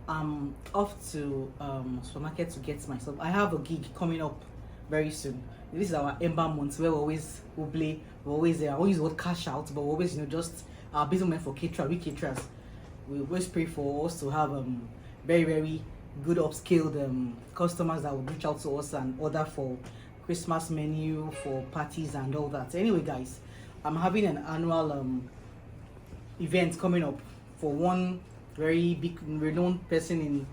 I'm off to supermarket to get myself. I have a gig coming up very soon. This is our Ember month where we play, we're always there. I always word cash out, but we're always just our business for caterers. We caterers, we always pray for us to have very good upscaled customers that would reach out to us and order for Christmas menu, for parties and all that. Anyway, guys, I'm having an annual event coming up for one very big renowned person in.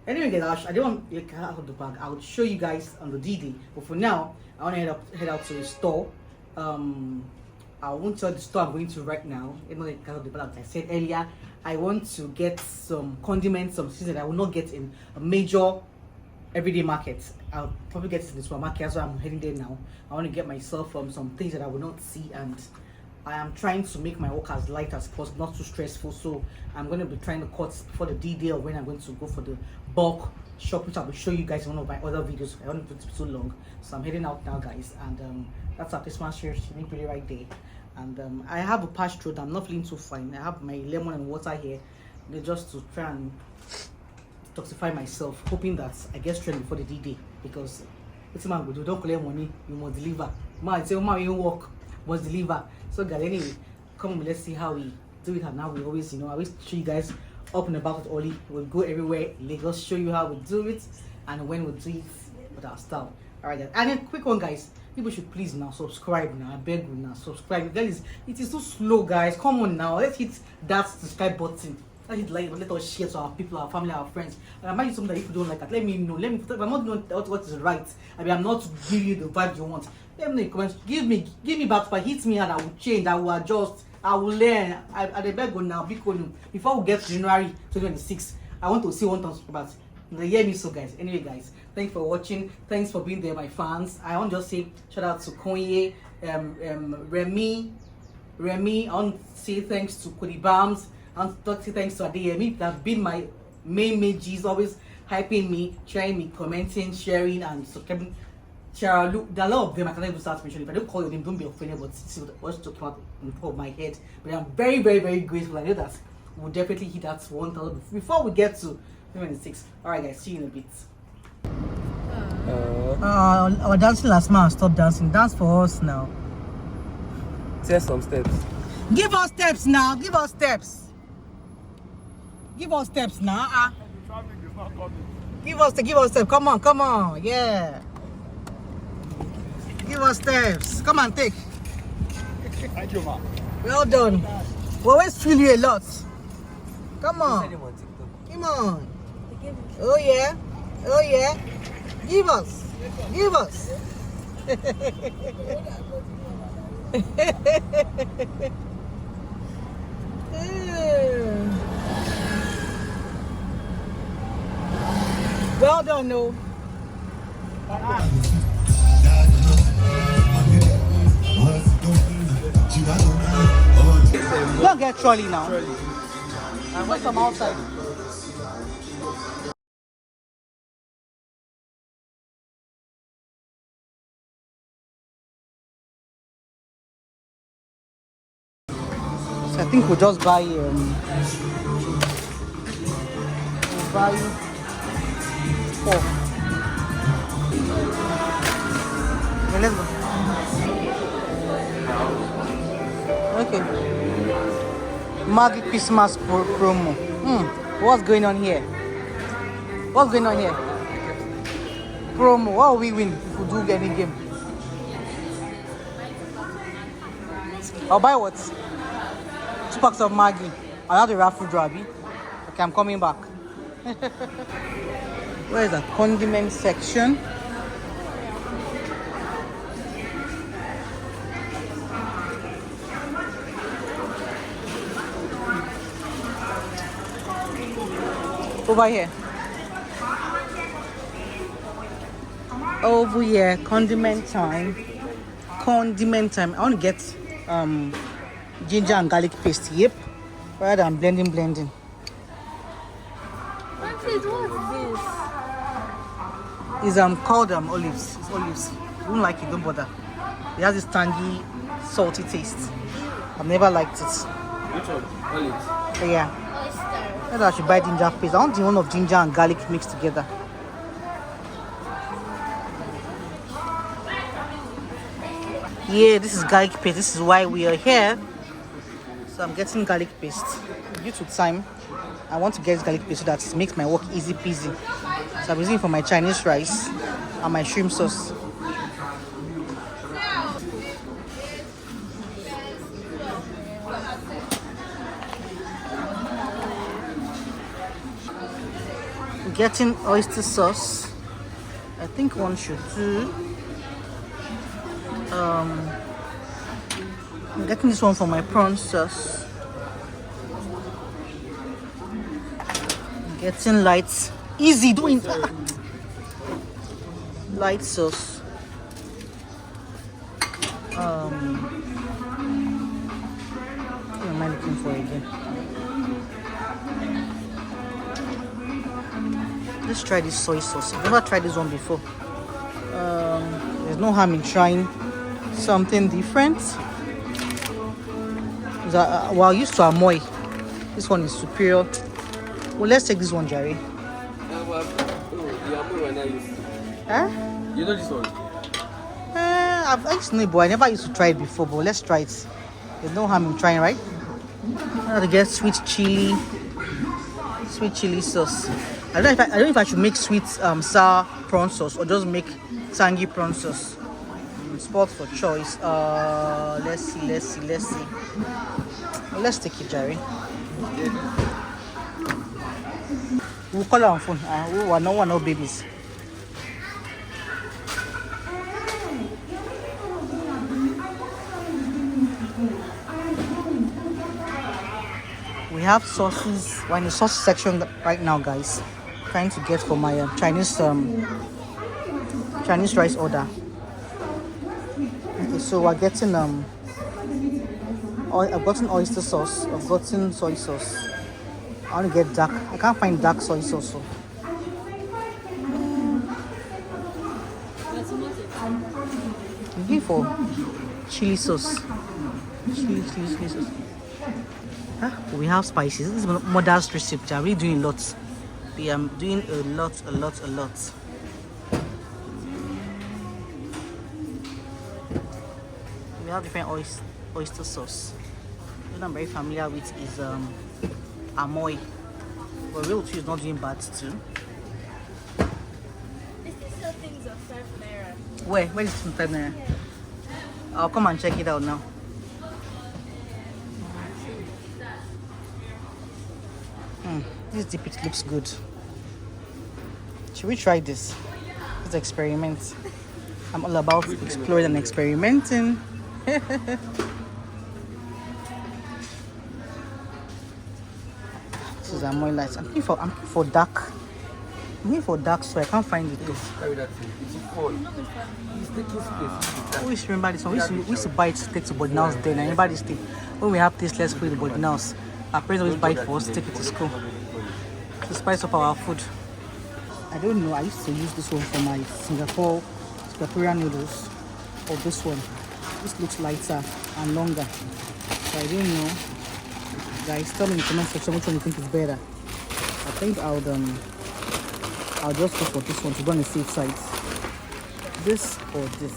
Anyway, guys, I don't want to get out of the bag. I'll show you guys on the D-Day. But for now, I want to head out to the store. I won't tell the store I'm going to right now. Like I said earlier, I want to get some condiments, some seasonings that I will not get in a major everyday market. I'll probably get it in the supermarket, so I'm heading there now. I want to get myself some things that I will not see, and I am trying to make my work as light as possible, not too stressful. So I'm going to be trying to cut for the D-Day of when I'm going to go for the bulk shop, which I will show you guys in one of my other videos. I don't want it to be so long, so I'm heading out now, guys. And that's our Christmas shirt, really right there. And I have a patch throat. I'm not feeling too fine. I have my lemon and water here, just to try and detoxify myself, hoping that I get straight before the D-Day, because it's man go do, don't collect money, you must deliver. Man, say man, you work, must deliver. So guys, anyway, come on, let's see how we do it. And now we always, I always show you guys up and about with Oli. We'll go everywhere in Lagos, show you how we do it and when we do it with our style. Alright guys, and then quick one, guys, people should please now subscribe now. I beg you now, subscribe. Guys, it is so slow, guys. Come on now, let's hit that subscribe button. Let's hit like, let us share to our people, our family, our friends. And I might do something that if you don't like it, let me know. Let me, if I'm not doing what is right, I mean, I'm not giving you the vibe you want. Let me know in the comments. Give me back, but hit me and I will change, I will adjust, I will learn. I beg you now, before we get to January 2026, I want to see 1,000 subscribers. Hear me so, guys. Anyway, guys, thanks for watching. Thanks for being there, my fans. I want to just say shout out to Konye, Remy. I want to say thanks to Condiments. I want to say thanks to Adeyemi. That's been my main G's, always hyping me, sharing me, commenting, sharing, and subscribing. There are a lot of them I can't even start mentioning. If I don't call your name, don't be offended, but see what's talking about on top of my head. But I'm very grateful. I know that we'll definitely hit that 1,000 before we get to 26. Alright guys, see you in a bit. Our dancing last man, stop dancing. Dance for us now. Say some steps. Give us steps now. Give us steps. Give us steps now. Give us steps. Come on. Yeah. Give us steps. Come on, take. Thank you, ma. Well done. We always feel you a lot. Come on. Come on. Oh yeah. Give us. Well done, no. Don't get trolley now. And wait some outside. So I think we'll just buy four. Okay, let's go. Okay. Maggie Christmas promo. What's going on here? Promo. What will we win if we do any game? I'll buy what? 2 packs of Maggie. I'll have the raffle draw. Okay, I'm coming back. Where is the condiment section? Over here, condiment time. I want to get ginger and garlic paste. Yep, rather than blending. What is this? It's called olives. It's olives. You don't like it, don't bother. It has this tangy, salty taste. I've never liked it. Which one? Olives? Yeah. Maybe I should buy ginger paste. I want the one of ginger and garlic mixed together. Yeah, this is garlic paste. This is why we are here. So I'm getting garlic paste. Due to time, I want to get garlic paste so that it makes my work easy peasy. So I'm using it for my Chinese rice and my shrimp sauce. Getting oyster sauce. I think one should do. I'm getting this one for my prawn sauce. Getting light, easy doing light sauce. What am I looking for again? Let's try this soy sauce. I've never tried this one before. There's no harm in trying something different. Well, used to Amoy. This one is superior. Well, let's take this one, Jerry. Huh? You know this one? I used to know it, but I never used to try it before. But let's try it. There's no harm in trying, right? I have to get sweet chili sauce. I don't know if I should make sweet sour prawn sauce or just make tangy prawn sauce. Spot for choice. Let's see. Well, let's take it, Jerry. We'll call her on phone. No babies. We have sauces. We're in the sauce section right now, guys. Trying to get for my Chinese rice order. Okay, so we're getting I've gotten oyster sauce. I've gotten soy sauce. I want to get dark. I can't find dark soy sauce. So. I'm looking for chili sauce. Chili sauce. We have spices. This is mother's recipe. I'm really doing a lot. We are doing a lot. We have different oyster sauce. What I'm very familiar with is Amoy. But real tea is not doing bad too. They still sell things of 5 naira. Where is it 5 naira? I'll come and check it out now. This dip, it looks good. Should we try this? Let's experiment. I'm all about exploring and experimenting. This is a more light. I'm looking for dark. I'm looking for dark, so I can't find it. Carry that thing. It's full. It's taking space. We used to remember this one. We used to buy it to take to boarding house then. I remember this thing. When we have this, let's put it in the boarding house. Our parents always buy it for us to take it to school. To spice up our food. I don't know. I used to use this one for my Singaporean noodles. Or this one. This looks lighter and longer. So I don't know. Guys, tell me in the comment section which one you think is better. I think I'll just go for this one to go on the safe side. This or this.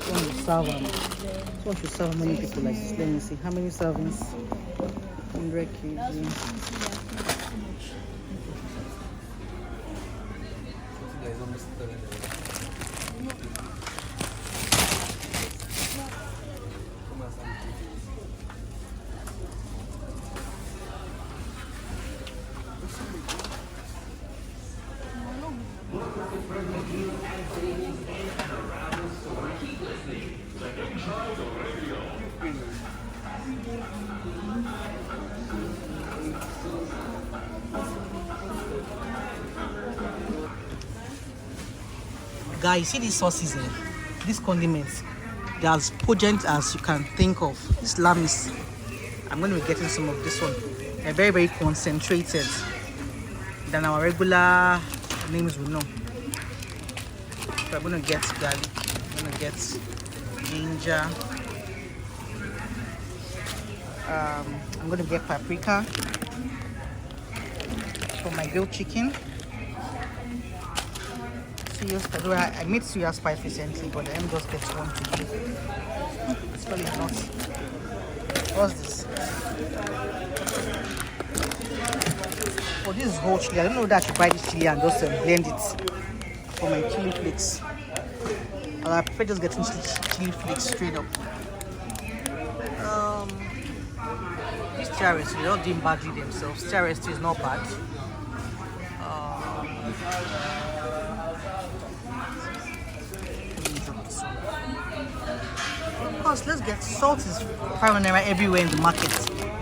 This one should serve how many people like this? Let me see. How many servings? 100 kg. Guys, see these sauces here, these condiments, they're as potent as you can think of. This lamb is, I'm going to be getting some of this one. They're very, very concentrated than our regular names we know. So I'm going to get garlic. I'm going to get ginger. I'm gonna get paprika for my grilled chicken. Suya spice. I made suya spice recently, but let me just get one today. It's probably not. What's this? Oh, this is whole chili. I don't know that I should buy this chili and just blend it for my chili flakes. I prefer just getting chili flakes straight up. This terrace, they're not doing badly themselves. Terrace is not bad. Of course, let's get salt is 500 naira everywhere in the market.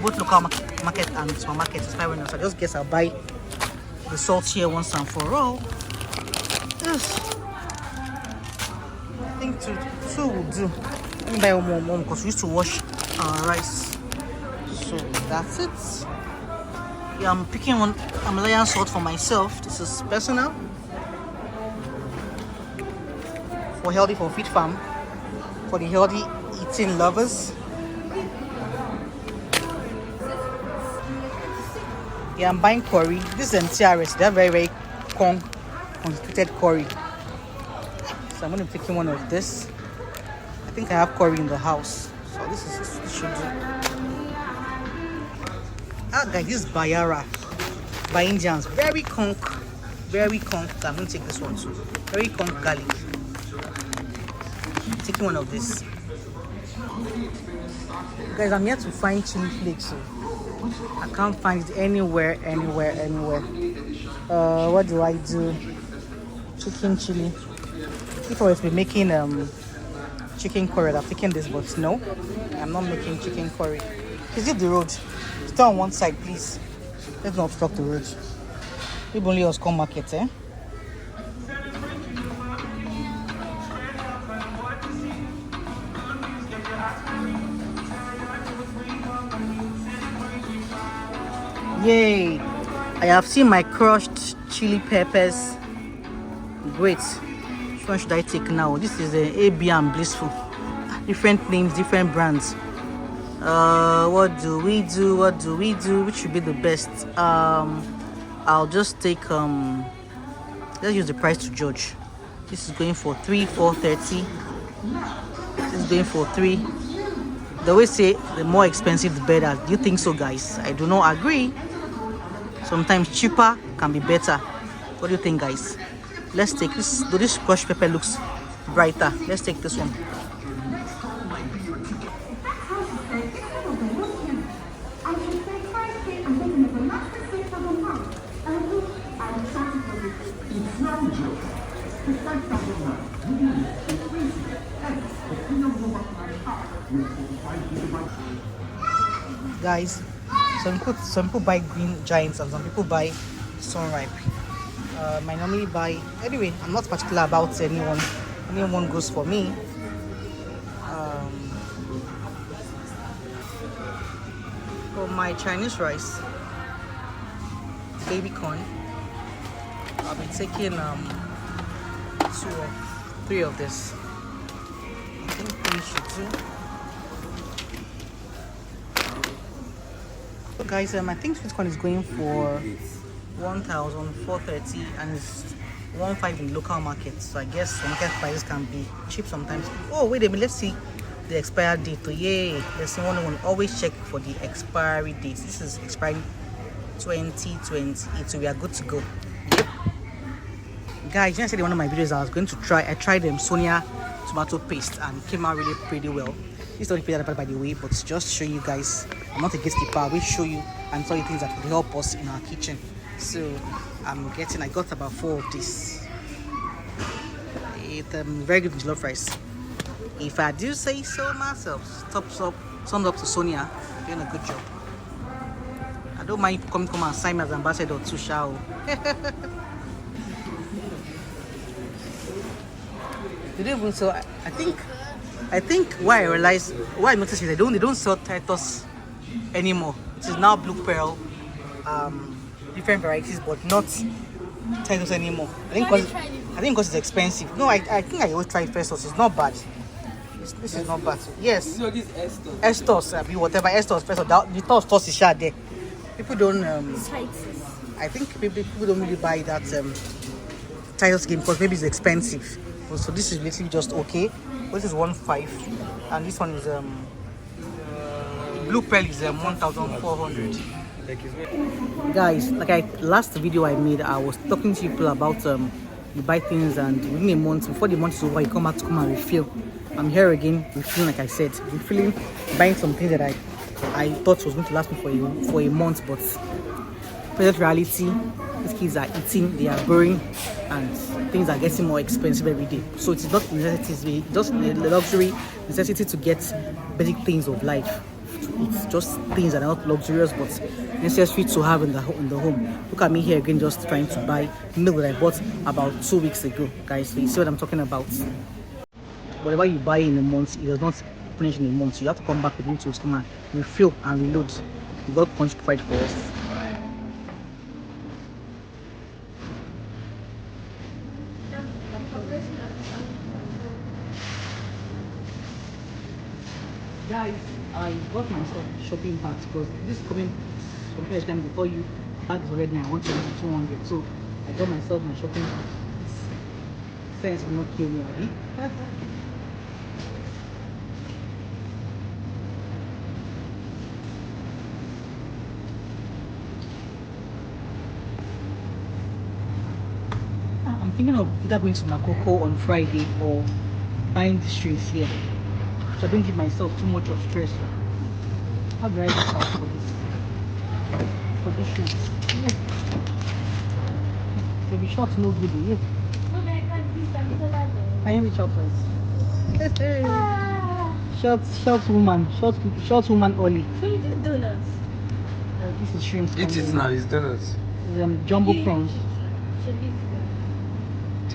Both local market and supermarket is 500. So I just guess I'll buy the salt here once and for all. Yes. I think two will do. Let me buy one more because we used to wash our rice. So that's it. Yeah, I'm picking one Himalayan salt for myself. This is personal. For healthy for Fit Farm. For the healthy eating lovers. Yeah, I'm buying curry. This is TRS. They're very, very concentrated curry. So I'm going to be taking one of this. I think I have curry in the house. So this should do. Ah, guys, this is Bayara by Indians. Very conk. I'm going to take this one too. Very conk garlic. Taking one of this. Guys, I'm here to find chili flakes. So I can't find it anywhere. What do I do? Chicken chili. If I was to be making chicken curry, I've taken this, but no, I'm not making chicken curry. Is it the road? Stay on one side, please. Let's not obstruct the road. Maybe only us come market, eh? Yay! I have seen my crushed chili peppers. Great. Which one should I take now? This is the AB and Blissful. Different names, different brands. What do we do? Which should be the best? I'll just take let's use the price to judge. This is going for 430. This is going for 3. They always say the more expensive the better. Do you think so, guys? I do not agree. Sometimes cheaper can be better. What do you think, guys? Let's take this. Though this crushed pepper looks brighter, let's take this one. Guys, some people buy green giants and some people buy sunripe. I normally buy anyway. I'm not particular about anyone. Anyone goes for me. For my Chinese rice, baby corn, I'll be taking 2 or 3 of this. I think 3 should do. Guys, I think sweet corn is going for 1,430 and it's 1,500 in local market. So I guess market prices can be cheap sometimes. Oh, wait a minute, let's see the expiry date. Oh, yay! There's one always check for the expiry date. This is expiring 2028, so we are good to go. Yep. Guys, yesterday one of my videos I was going to try. I tried Sonia tomato paste and came out really pretty well. This is not the by the way, but just show you guys. I'm not a gatekeeper. I will show you and tell you things that will help us in our kitchen. So I got about 4 of this. It's very good jollof rice. If I do say so myself, thumbs up to Sonia, doing a good job. I don't mind you come and sign me as ambassador to Shao. They don't even sell. I think why I noticed is they don't sell Titus anymore. It is now Blue Pearl, different varieties, but not titles anymore. Have you tried it? I think because it's expensive. No, I think I always try first sauce. It's not bad. This is not bad. Yes. You know this Estos. Estos, be whatever Estos first sauce. The thought sauce is shot there. People don't. Titus. I think people don't really buy that titles game because maybe it's expensive. So this is literally just okay. This is 1.5, and this one is blue pearl is 1,400. Guys, last video I made, I was talking to people about you buy things and within a month, before the month is over, you come back to come and refill. I'm here again refilling, like I said, refilling, buying some things that I thought was going to last me for a month, but present reality, these kids are eating, they are growing, and things are getting more expensive every day. So it's not necessity, it's just the luxury necessity to get basic things of life. It's just things that are not luxurious but necessary to have in the home. Look at me here again, just trying to buy milk that I bought about 2 weeks ago, guys. So you see what I'm talking about. Whatever you buy in a month, it does not finish in a month. So you have to come back again to come and refill and reload. God punch provide for us. Guys, I got myself shopping bags because this is coming some period of time before you bag is already 1,200. So I got myself my shopping bag. Sense will not kill me, Abby. I'm thinking of either going to Makoko on Friday or buying the streets here. So I don't give myself too much of stress. How do I get out for this? For this shoes? Yeah. So be short, no good. Yeah. I am reach out first. Short woman Oli. So you do donuts? This is shrimp. Eat it now, it's donuts. Jumbo prawns.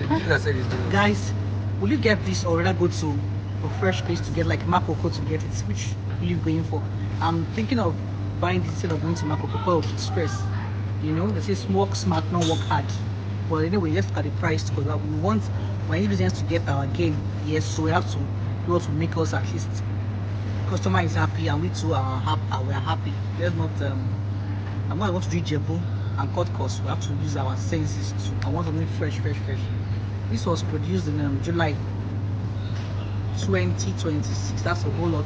I said it's donuts. Guys, will you get this or rather go to a fresh place to get like Makoko to get it? Which will you going for? I'm thinking of buying this instead of going to Makoko of stress. You know, they say work smart, not work hard. But anyway, let's look at the price because we want my ingredients to get our gain. Yes, so we have to do what to make us at least customer is happy and we too are happy. We are happy. Let's not I'm not going to do Jebu and cut costs. We have to use our senses to. I want something fresh. This was produced in July 2026. That's a whole lot.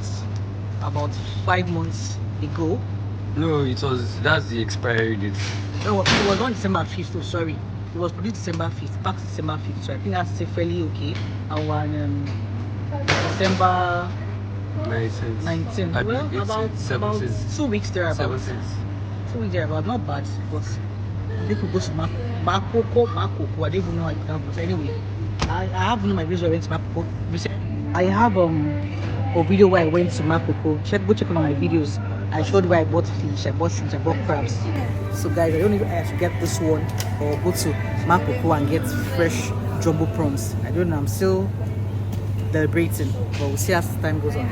About 5 months ago. No, that's the expiry date. No, it was on December 5th. So sorry. It was produced December 5th, back December 5th. So I think that's fairly okay. Our December 19. Well, about 2 weeks there about. 7 cents. 2 weeks there about, not bad. But they could go to Makoko. I don't even know how you pronounce it. Anyway, I have one of my videos where I went to Makoko. I have a video where I went to Makoko. Go check on my videos. I showed where I bought fish, I bought shrimp, I bought crabs. So guys, I don't even have to get this one or go to Makoko and get fresh jumbo prawns. I don't know, I'm still deliberating, but we'll see as time goes on.